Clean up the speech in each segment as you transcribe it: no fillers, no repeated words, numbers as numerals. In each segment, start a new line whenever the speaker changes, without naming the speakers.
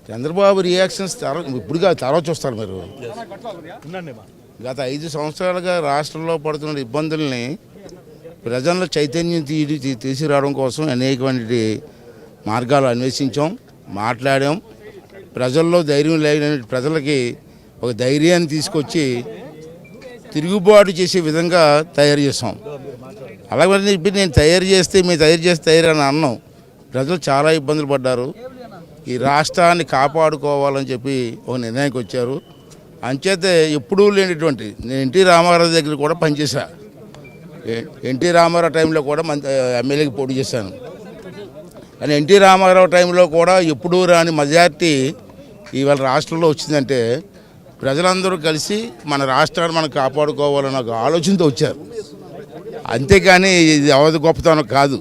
Chandrababu reactions ఇప్పుడుగా తర్వాత చూస్తారు మీరు. గత 5 సంవత్సరాలుగా రాష్ట్రంలో పడుతున్న ఇబ్బందుల్ని ప్రజల్లో చైతన్యం తీసుకురావడం కోసం అనేకమైన మార్గాలు అన్వేషించాం, మాట్లాడాం. ప్రజల్లో ధైర్యం లేని ప్రజలకి ఒక ధైర్యాన్ని తీసుకొచ్చి తిరుగుబాటు చేసే విధంగా తయారు చేస్తాం. అలాగే ఇప్పుడు నేను తయారు చేస్తే మీరు తయారు అని అన్నాం. ప్రజలు చాలా ఇబ్బందులు పడ్డారు. ఈ రాష్ట్రాన్ని కాపాడుకోవాలని చెప్పి ఒక నిర్ణయానికి వచ్చారు. అంచేతే ఎప్పుడూ లేనిటువంటి నేను ఎన్టీ రామారావు దగ్గర కూడా పనిచేశా. ఎన్టీ రామారావు టైంలో కూడా ఎమ్మెల్యేకి పోటీ చేశాను. కానీ ఎన్టీ రామారావు టైంలో కూడా ఎప్పుడూ రాని మెజార్టీ ఇవాళ రాష్ట్రంలో వచ్చిందంటే ప్రజలందరూ కలిసి మన రాష్ట్రాన్ని మనం కాపాడుకోవాలన్న ఒక ఆలోచనతో వచ్చారు. అంతేకాని ఇది అవధి గొప్పతనం కాదు.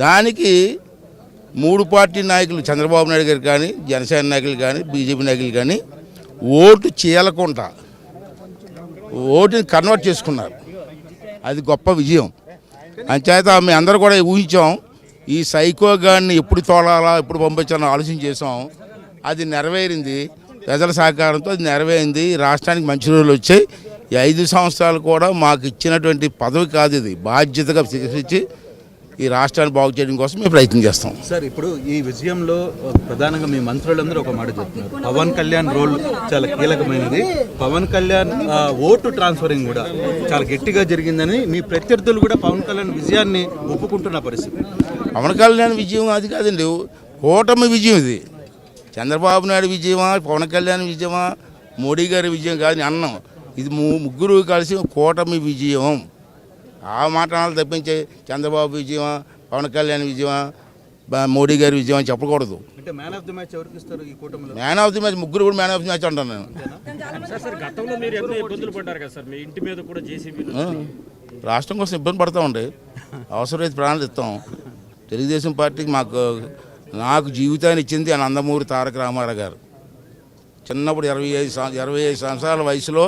దానికి 3 పార్టీ నాయకులు చంద్రబాబు నాయుడు గారు కానీ, జనసేన నాయకులు కానీ, బీజేపీ నాయకులు కానీ ఓటు చేయకుండా ఓటుని కన్వర్ట్ చేసుకున్నారు. అది గొప్ప విజయం. అంచేత మేము అందరూ కూడా ఊహించాం, ఈ సైకో గాడిని ఎప్పుడు తోలాలా, ఎప్పుడు పంపించాలని ఆలోచన చేసాం. అది నెరవేరింది. ప్రజల సహకారంతో అది నెరవేరింది. రాష్ట్రానికి మంచి రోజులు వచ్చాయి. ఈ 5 సంవత్సరాలు కూడా మాకు ఇచ్చినటువంటి పదవి కాదు, ఇది బాధ్యతగా స్వీకరించి ఈ రాష్ట్రాన్ని బాగు చేయడం కోసం మేము ప్రయత్నం చేస్తాం.
సార్, ఇప్పుడు ఈ విజయంలో ప్రధానంగా మీ మంత్రులందరూ ఒక మాట చెప్తున్నారు, పవన్ కళ్యాణ్ రోల్ చాలా కీలకమైనది. పవన్ కళ్యాణ్ ఓటు ట్రాన్స్ఫరింగ్ కూడా చాలా గట్టిగా జరిగిందని మీ ప్రత్యర్థులు కూడా పవన్ కళ్యాణ్ విజయాన్ని ఒప్పుకుంటున్న పరిస్థితి.
పవన్ కళ్యాణ్ విజయం అది కాదండి, కూటమి విజయం. ఇది చంద్రబాబు నాయుడు విజయమా, పవన్ కళ్యాణ్ విజయమా, మోడీ గారి విజయం కాదని అన్నాం. ఇది ముగ్గురు కలిసి కూటమి విజయం. ఆ మాట తప్పించే చంద్రబాబు విజయమా, పవన్ కళ్యాణ్ విజయమా, మోడీ గారి విజయం అని చెప్పకూడదు.
అంటే మ్యాన్ ఆఫ్ ది మ్యాచ్ ఎవరికి ఇస్తారు ఈ కూటమిలో?
మ్యాన్ ఆఫ్ ది మ్యాచ్ ముగ్గురు కూడా మ్యాన్ ఆఫ్ ది మ్యాచ్ అంటాను నేను. రాష్ట్రం కోసం ఇబ్బంది పడతా ఉండే, అవసరమైతే ప్రాణాలు ఇస్తాం. తెలుగుదేశం పార్టీకి నాకు జీవితాన్ని ఇచ్చింది నందమూరి తారక రామారావు గారు. చిన్నప్పుడు 25 సంవత్సరాల వయసులో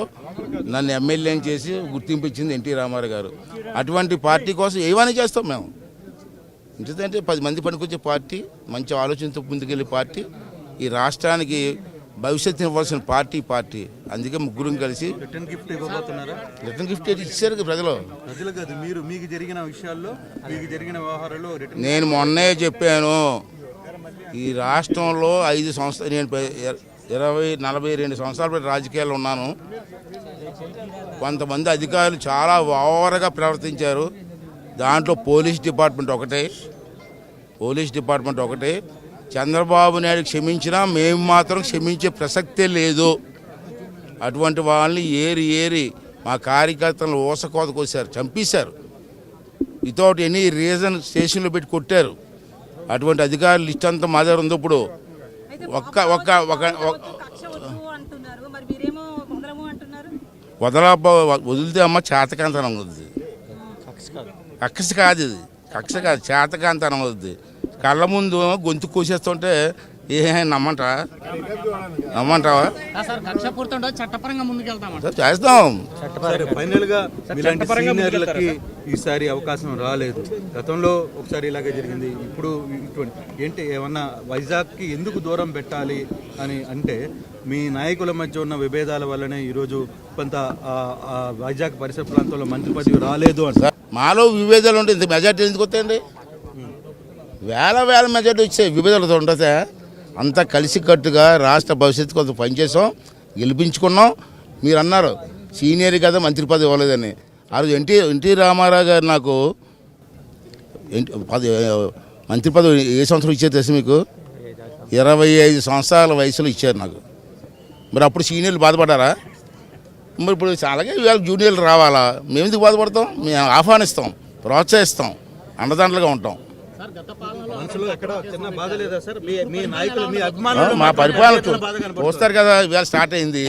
నన్ను ఎమ్మెల్యేని చేసి గుర్తింపు ఇచ్చింది ఎన్టీ రామారావు గారు. అటువంటి పార్టీ కోసం ఏమైనా చేస్తాం మేము. ఎందుకంటే 10 మంది పనికొచ్చే పార్టీ, మంచి ఆలోచనతో ముందుకెళ్ళే పార్టీ, ఈ రాష్ట్రానికి భవిష్యత్తు ఇవ్వాల్సిన పార్టీ. అందుకే ముగ్గురం కలిసి
రిటర్న్ గిఫ్ట్ ఇవ్వబోతున్నారా?
రిటర్న్ గిఫ్ట్ ఇచ్చారు ప్రజలు.
కాదు, మీకు జరిగిన విషయాల్లో, మీకు జరిగిన వ్యవహారాల్లో
నేను మొన్నే చెప్పాను, ఈ రాష్ట్రంలో 5 సంవత్సరాలు నేను 42 సంవత్సరాల రాజకీయాల్లో ఉన్నాను. కొంతమంది అధికారులు చాలా ఓవర్గా ప్రవర్తించారు. దాంట్లో పోలీస్ డిపార్ట్మెంట్ ఒకటే. చంద్రబాబు నాయుడు క్షమించినా మేము మాత్రం క్షమించే ప్రసక్తే లేదు. అటువంటి వాళ్ళని ఏరి మా కార్యకర్తలను ఊసకోత కోసారు, చంపేశారు. వితౌట్ ఎనీ రీజన్ స్టేషన్లో పెట్టి కొట్టారు. అటువంటి అధికారులు లిస్ట్ అంతా మా దగ్గర ఉంది. ఇప్పుడు వదిలితే అమ్మ చేతకాంతనం అవుద్ది. కక్ష కాదు, ఇది కక్ష కాదు, చేతకాంతనం అవుద్ది. కళ్ళ ముందు గొంతు కోసేస్తుంటే నమ్మంటావా? చేస్తాం.
ఫైనల్ గా సీనియర్లకి ఈసారి అవకాశం రాలేదు. గతంలో ఒకసారి ఇలాగే జరిగింది. ఇప్పుడు ఏంటి, ఏమన్నా వైజాగ్కి ఎందుకు దూరం పెట్టాలి అని అంటే మీ నాయకుల మధ్య ఉన్న విభేదాల వల్లనే ఈరోజు కొంత వైజాగ్ పరిసర ప్రాంతంలో మంత్రి పదవి రాలేదు అని.
మాలో విభేదాలు ఉంటే ఇంత మెజార్టీ ఎందుకు వస్తాయండి? వేల మెజార్టీ వచ్చే విభేదాలతో ఉంటుందా? అంతా కలిసికట్టుగా రాష్ట్ర భవిష్యత్తు కొంత పనిచేసాం, గెలిపించుకున్నాం. మీరు అన్నారు సీనియర్ కదా మంత్రి పదవి ఇవ్వలేదని. ఆ రోజు ఎన్టీ రామారావు గారు నాకు మంత్రి పదవి ఏ సంవత్సరం ఇచ్చారు తెలుసు మీకు? 25 సంవత్సరాల వయసులో ఇచ్చారు నాకు. మరి అప్పుడు సీనియర్లు బాధపడ్డారా? మరి ఇప్పుడు అలాగే ఇవాళ జూనియర్లు రావాలా? మేము ఎందుకు బాధపడతాం? మేము ఆహ్వానిస్తాం, ప్రోత్సహిస్తాం, అండదండలుగా ఉంటాం. మా పరిపాలన చూస్తారు కదా, ఇవాళ స్టార్ట్ అయింది.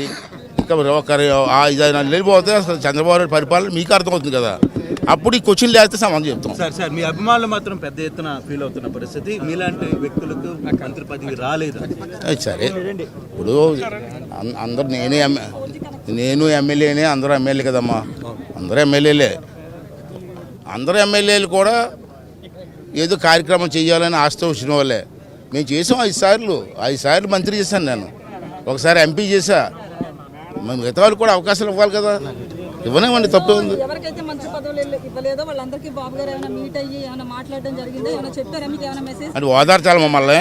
ఇంకా ఒకరి 5 నెలలు పోతే అసలు చంద్రబాబు నాయుడు పరిపాలన మీకు అర్థమవుతుంది కదా. అప్పుడు ఈ క్వశ్చన్లు వేస్తే సమాధానం చెప్తాం.
సార్ మీ అభిమానులు మాత్రం పెద్ద ఎత్తున ఫీల్ అవుతున్న పరిస్థితి, మీలాంటి వ్యక్తులకు మంత్రి పదవి రాలేదు.
సరే, ఇప్పుడు అందరు నేను ఎమ్మెల్యేనే, అందరూ ఎమ్మెల్యే కదమ్మా, అందరూ ఎమ్మెల్యేలే. అందరూ ఎమ్మెల్యేలు కూడా ఏదో కార్యక్రమం చేయాలని ఆశతో వచ్చిన వాళ్ళే. మేము చేసాం 5 సార్లు మంత్రి చేశాను నేను, ఒకసారి ఎంపీ చేశా. మిగతా వాళ్ళు కూడా అవకాశాలు ఇవ్వాలి కదా, ఇవ్వనివ్వండి, తప్పే ఉంది.
ఎవరికైతే మంత్రి పదవులు ఇవ్వలేదో వాళ్ళందరికీ బాబు గారు ఏమైనా మీట్ అయ్యి ఏమైనా మాట్లాడడం జరిగిందా, ఏమైనా చెప్పారా, మీకు ఏమైనా మెసేజ్?
అంటే ఓదార్చాలి మమ్మల్ని,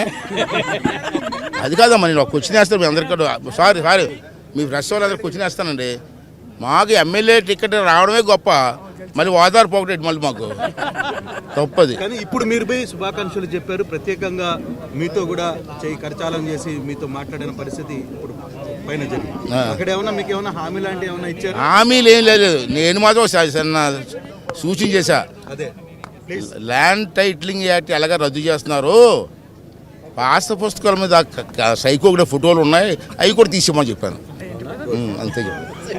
అది కాదమ్మా. నేను ఒక క్వశ్చన్ వేస్తాను మీ అందరికీ. సారీ మీ ప్రెస్ వాళ్ళు అందరికి క్వశ్చన్ వేస్తానండి. మాకు ఎమ్మెల్యే టికెట్ రావడమే గొప్ప, మళ్ళీ ఓదార్పు ఒకటి మళ్ళీ మాకు తప్పది.
కానీ ఇప్పుడు మీరు పోయి శుభాకాంక్షలు చెప్పారు, ప్రత్యేకంగా మీతో కూడా చేయి కరచాలం చేసి మీతో మాట్లాడిన పరిస్థితి ఇప్పుడు పైన జరిగింది. అక్కడ ఏమన్నా మీకు ఏమైనా హామీ లాంటి ఏమైనా ఇచ్చారు?
హామీలు ఏం లేదు. నేను మాత్రం చిన్న సూచన చేశా,
అదే
ల్యాండ్ టైటిలింగ్ యాక్ట్ ఎలాగ రద్దు చేస్తున్నారు, పాత పుస్తకాల మీద సైకోగ్రాఫ్ ఫోటోలు ఉన్నాయి, అవి కూడా తీసేమని చెప్పాను. అంతే చెప్పాను.